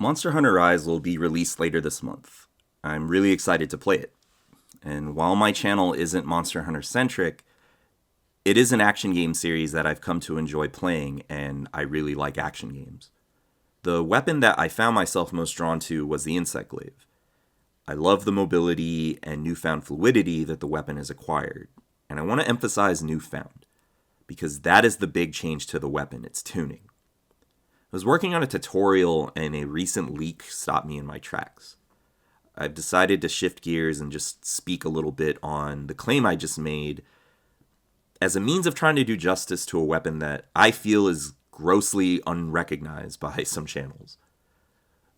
Monster Hunter Rise will be released later this month. I'm really excited to play it. And while my channel isn't Monster Hunter centric, it is an action game series that I've come to enjoy playing, and I really like action games. The weapon that I found myself most drawn to was the Insect Glaive. I love the mobility and newfound fluidity that the weapon has acquired, and I want to emphasize newfound, because that is the big change to the weapon, its tuning. I was working on a tutorial and a recent leak stopped me in my tracks. I've decided to shift gears and just speak a little bit on the claim I just made as a means of trying to do justice to a weapon that I feel is grossly unrecognized by some channels.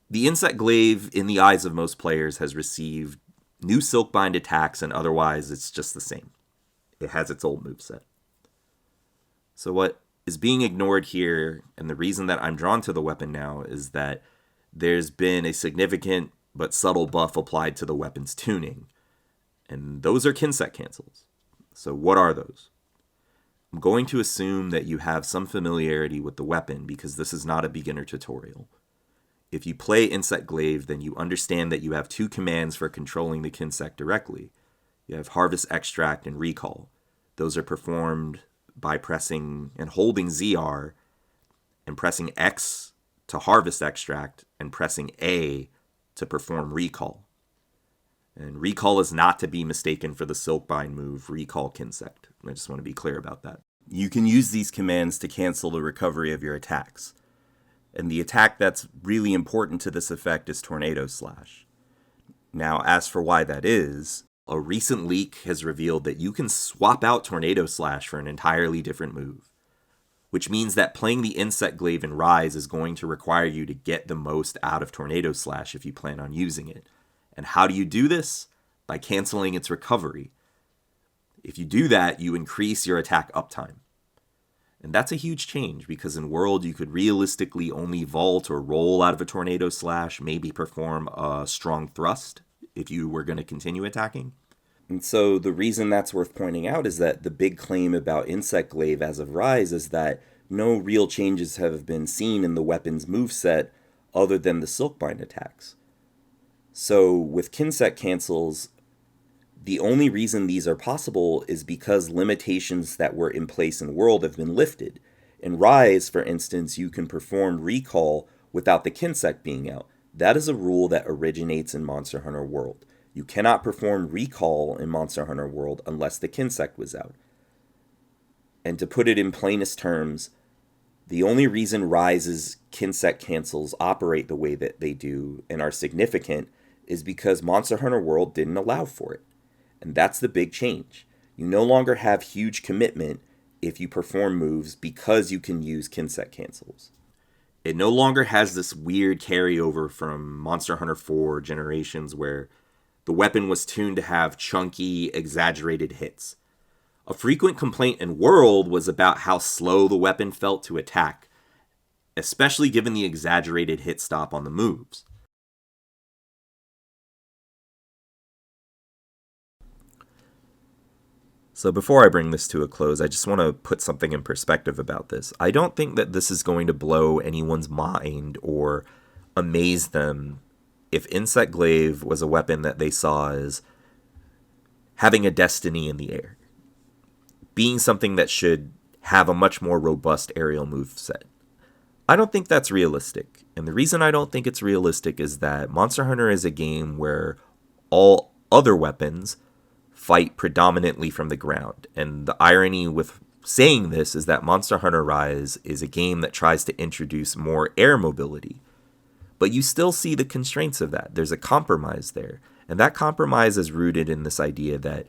The Insect Glaive, in the eyes of most players, has received new Silkbind attacks, and otherwise it's just the same. It has its old moveset. So what is being ignored here, and the reason that I'm drawn to the weapon now, is that there's been a significant but subtle buff applied to the weapon's tuning. And those are Kinsect cancels. So what are those? I'm going to assume that you have some familiarity with the weapon because this is not a beginner tutorial. If you play Insect Glaive, then you understand that you have two commands for controlling the Kinsect directly. You have Harvest Extract and Recall. Those are performed by pressing and holding ZR and pressing X to Harvest Extract and pressing A to perform Recall. And Recall is not to be mistaken for the Silkbind move, Recall Kinsect. I just want to be clear about that. You can use these commands to cancel the recovery of your attacks. And the attack that's really important to this effect is Tornado Slash. Now, as for why that is, a recent leak has revealed that you can swap out Tornado Slash for an entirely different move, which means that playing the Insect Glaive in Rise is going to require you to get the most out of Tornado Slash if you plan on using it. And how do you do this? By canceling its recovery. If you do that, you increase your attack uptime. And that's a huge change, because in World you could realistically only vault or roll out of a Tornado Slash, maybe perform a strong thrust if you were going to continue attacking. And so the reason that's worth pointing out is that the big claim about Insect Glaive as of Rise is that no real changes have been seen in the weapon's moveset other than the Silkbind attacks. So with Kinsect cancels, the only reason these are possible is because limitations that were in place in World have been lifted. In Rise, for instance, you can perform Recall without the Kinsect being out. That is a rule that originates in Monster Hunter World. You cannot perform Recall in Monster Hunter World unless the Kinsect was out. And to put it in plainest terms, the only reason Rise's Kinsect cancels operate the way that they do and are significant is because Monster Hunter World didn't allow for it. And that's the big change. You no longer have huge commitment if you perform moves because you can use Kinsect cancels. It no longer has this weird carryover from Monster Hunter 4 Generations where the weapon was tuned to have chunky, exaggerated hits. A frequent complaint in World was about how slow the weapon felt to attack, especially given the exaggerated hit stop on the moves. So before I bring this to a close, I just want to put something in perspective about this. I don't think that this is going to blow anyone's mind or amaze them if Insect Glaive was a weapon that they saw as having a destiny in the air, being something that should have a much more robust aerial moveset. I don't think that's realistic. And the reason I don't think it's realistic is that Monster Hunter is a game where all other weapons fight predominantly from the ground. And the irony with saying this is that Monster Hunter Rise is a game that tries to introduce more air mobility. But you still see the constraints of that. There's a compromise there. And that compromise is rooted in this idea that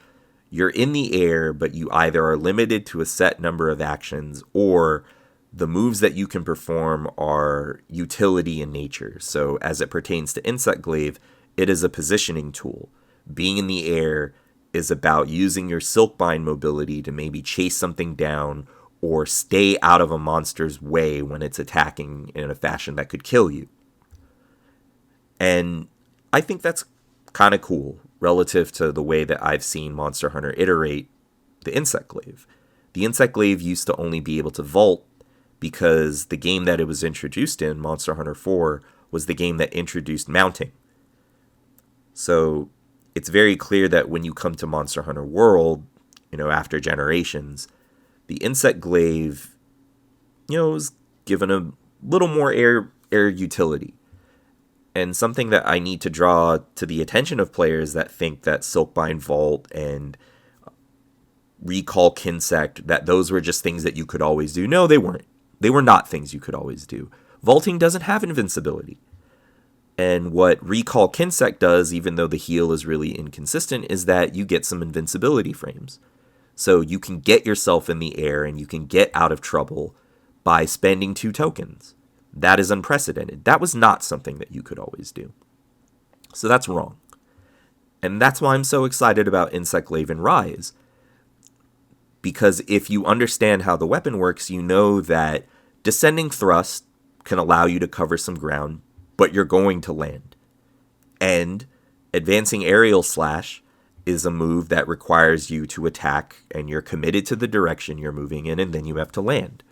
you're in the air, but you either are limited to a set number of actions or the moves that you can perform are utility in nature. So as it pertains to Insect Glaive, it is a positioning tool. Being in the air is about using your Silkbind mobility to maybe chase something down or stay out of a monster's way when it's attacking in a fashion that could kill you. And I think that's kind of cool relative to the way that I've seen Monster Hunter iterate the Insect Glaive. The Insect Glaive used to only be able to vault because the game that it was introduced in, Monster Hunter 4, was the game that introduced mounting. So it's very clear that when you come to Monster Hunter World, after Generations, the Insect Glaive, is given a little more air utility. And something that I need to draw to the attention of players that think that Silkbind Vault and Recall Kinsect, that those were just things that you could always do. No, they weren't. They were not things you could always do. Vaulting doesn't have invincibility. And what Recall Kinsect does, even though the heal is really inconsistent, is that you get some invincibility frames. So you can get yourself in the air and you can get out of trouble by spending 2 tokens. That is unprecedented. That was not something that you could always do. So that's wrong. And that's why I'm so excited about Insect Glaive and Rise. Because if you understand how the weapon works, you know that descending thrust can allow you to cover some ground, but you're going to land. And advancing aerial slash is a move that requires you to attack, and you're committed to the direction you're moving in, and then you have to land.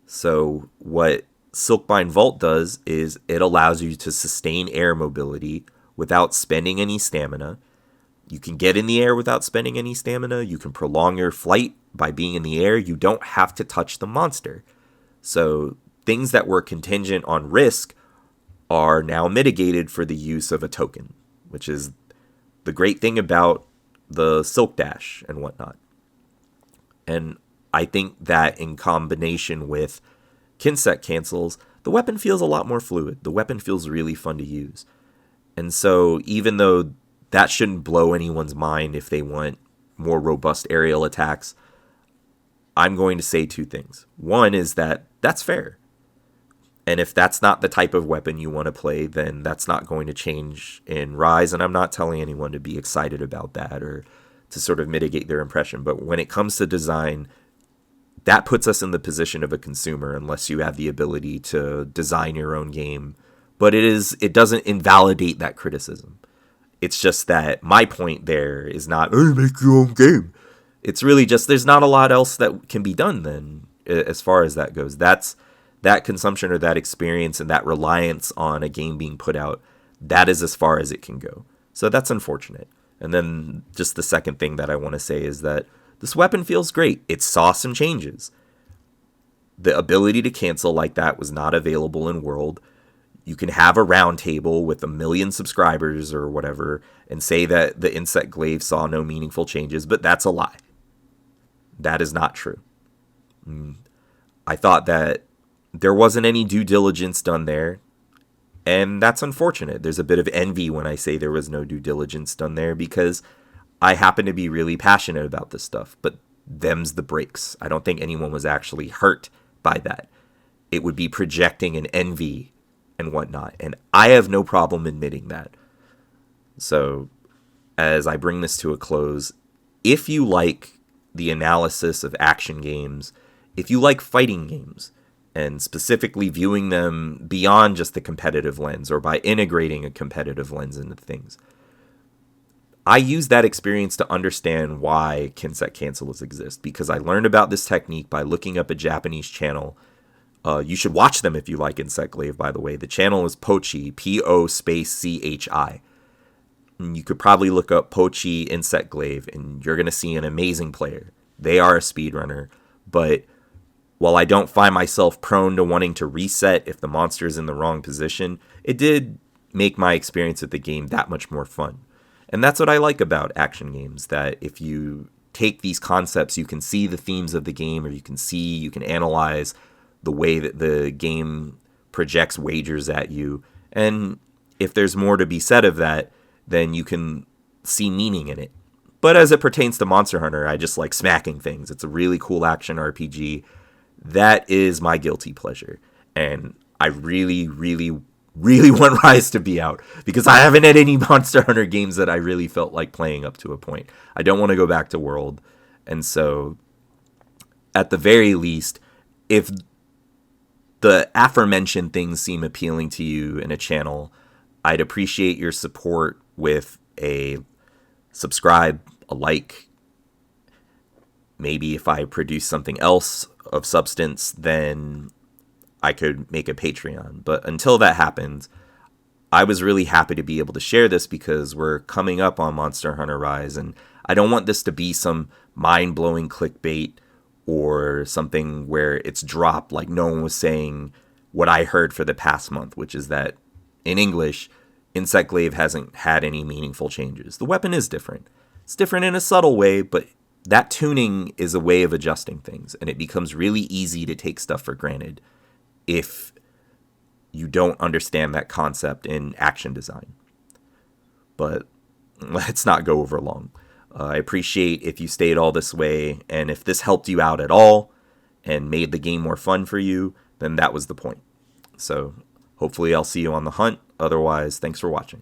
So what Silkbind Vault does is it allows you to sustain air mobility without spending any stamina. You can get in the air without spending any stamina. You can prolong your flight by being in the air. You don't have to touch the monster. So things that were contingent on risk are now mitigated for the use of a token, which is the great thing about the Silk Dash and whatnot. And I think that in combination with Kinsect cancels, the weapon feels a lot more fluid. The weapon feels really fun to use. And so even though that shouldn't blow anyone's mind if they want more robust aerial attacks, I'm going to say 2 things. One is that that's fair. And if that's not the type of weapon you want to play, then that's not going to change in Rise. And I'm not telling anyone to be excited about that or to sort of mitigate their impression. But when it comes to design, that puts us in the position of a consumer unless you have the ability to design your own game. But it doesn't invalidate that criticism. It's just that my point there is not, hey, make your own game. It's really just there's not a lot else that can be done then as far as that goes. That consumption or that experience and that reliance on a game being put out, that is as far as it can go. So that's unfortunate. And then just the second thing that I want to say is that this weapon feels great. It saw some changes. The ability to cancel like that was not available in World. You can have a round table with 1 million subscribers or whatever and say that the Insect Glaive saw no meaningful changes, but that's a lie. That is not true. I thought that there wasn't any due diligence done there, and that's unfortunate. There's a bit of envy when I say there was no due diligence done there because I happen to be really passionate about this stuff, but them's the breaks. I don't think anyone was actually hurt by that. It would be projecting an envy and whatnot, and I have no problem admitting that. So, as I bring this to a close, if you like the analysis of action games, if you like fighting games, and specifically viewing them beyond just the competitive lens or by integrating a competitive lens into things, I use that experience to understand why Kinsect cancels exist, because I learned about this technique by looking up a Japanese channel. You should watch them if you like Insect Glaive, by the way. The channel is Pochi, P-O-C-H-I. You could probably look up Pochi Insect Glaive, and you're going to see an amazing player. They are a speedrunner, but while I don't find myself prone to wanting to reset if the monster is in the wrong position, it did make my experience with the game that much more fun. And that's what I like about action games, that if you take these concepts, you can see the themes of the game, or you can analyze the way that the game projects wagers at you. And if there's more to be said of that, then you can see meaning in it. But as it pertains to Monster Hunter, I just like smacking things. It's a really cool action RPG. That is my guilty pleasure. And I really, really, really want Rise to be out, because I haven't had any Monster Hunter games that I really felt like playing up to a point. I don't want to go back to World. And so, at the very least, if the aforementioned things seem appealing to you in a channel, I'd appreciate your support with a subscribe, a like. Maybe if I produce something else of substance, then I could make a Patreon. But until that happens, I was really happy to be able to share this because we're coming up on Monster Hunter Rise, and I don't want this to be some mind-blowing clickbait or something where it's dropped like no one was saying what I heard for the past month, which is that in English, Insect Glaive hasn't had any meaningful changes. The weapon is different. It's different in a subtle way, but that tuning is a way of adjusting things, and it becomes really easy to take stuff for granted if you don't understand that concept in action design. But let's not go over long. I appreciate if you stayed all this way, and if this helped you out at all and made the game more fun for you, then that was the point. So hopefully I'll see you on the hunt. Otherwise, thanks for watching.